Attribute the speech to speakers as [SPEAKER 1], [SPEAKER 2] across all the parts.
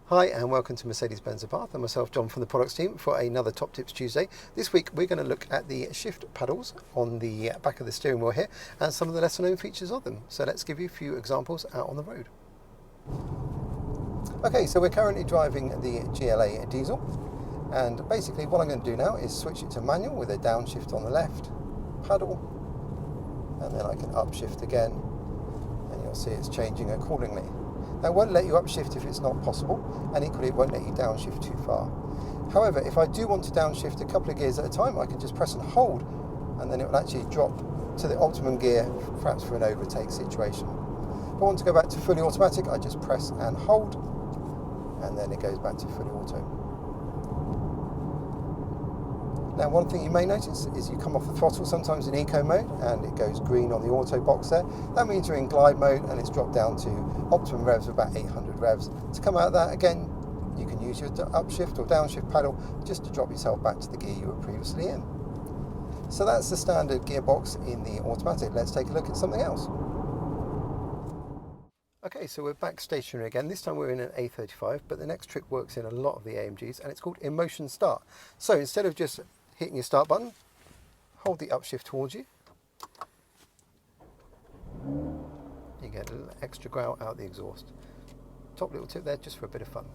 [SPEAKER 1] Hi and welcome to Mercedes-Benz of Bath and myself John from the products team for another Top Tips Tuesday. This week we're going to look at the shift paddles on the back of the steering wheel here and some of the lesser known features of them. So let's give you a few examples out on the road. Okay, so we're currently driving the GLA Diesel, and basically what I'm going to do now is switch it to manual with a downshift on the left paddle, and then I can upshift again and you'll see it's changing accordingly. Now, it won't let you upshift if it's not possible, and equally it won't let you downshift too far. However, if I do want to downshift a couple of gears at a time, I can just press and hold, and then it will actually drop to the optimum gear, perhaps for an overtake situation. If I want to go back to fully automatic, I just press and hold, and then it goes back to fully auto. Now, one thing you may notice is you come off the throttle sometimes in eco mode and it goes green on the auto box there. That means you're in glide mode and it's dropped down to optimum revs of about 800 revs. To come out of that, again, you can use your upshift or downshift paddle just to drop yourself back to the gear you were previously in. So that's the standard gearbox in the automatic. Let's take a look at something else. Okay, so we're back stationary again. This time we're in an A35, but the next trick works in a lot of the AMGs and it's called emotion start. So instead of just hitting your start button, hold the upshift towards you. You get a little extra growl out the exhaust. Top little tip there, just for a bit of fun.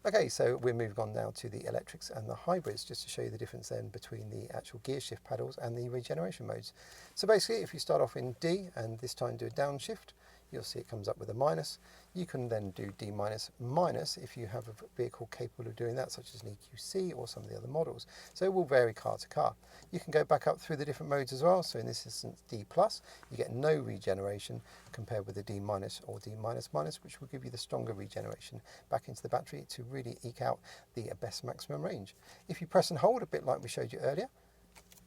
[SPEAKER 1] Okay, so we're moving on now to the electrics and the hybrids, just to show you the difference then between the actual gear shift paddles and the regeneration modes. So basically, if you start off in D and this time do a downshift, you'll see it comes up with a minus. You can then do D minus minus if you have a vehicle capable of doing that, such as an EQC or some of the other models. So it will vary car to car. You can go back up through the different modes as well. So in this instance, D plus, you get no regeneration compared with the D minus or D minus minus, which will give you the stronger regeneration back into the battery to really eke out the best maximum range. If you press and hold, a bit like we showed you earlier,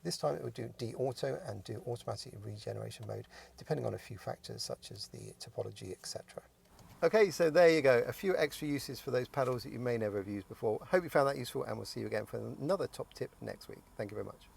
[SPEAKER 1] this time it will do D-Auto and do automatic regeneration mode, depending on a few factors such as the topology, etc. Okay, so there you go, a few extra uses for those paddles that you may never have used before. Hope you found that useful, and we'll see you again for another top tip next week. Thank you very much.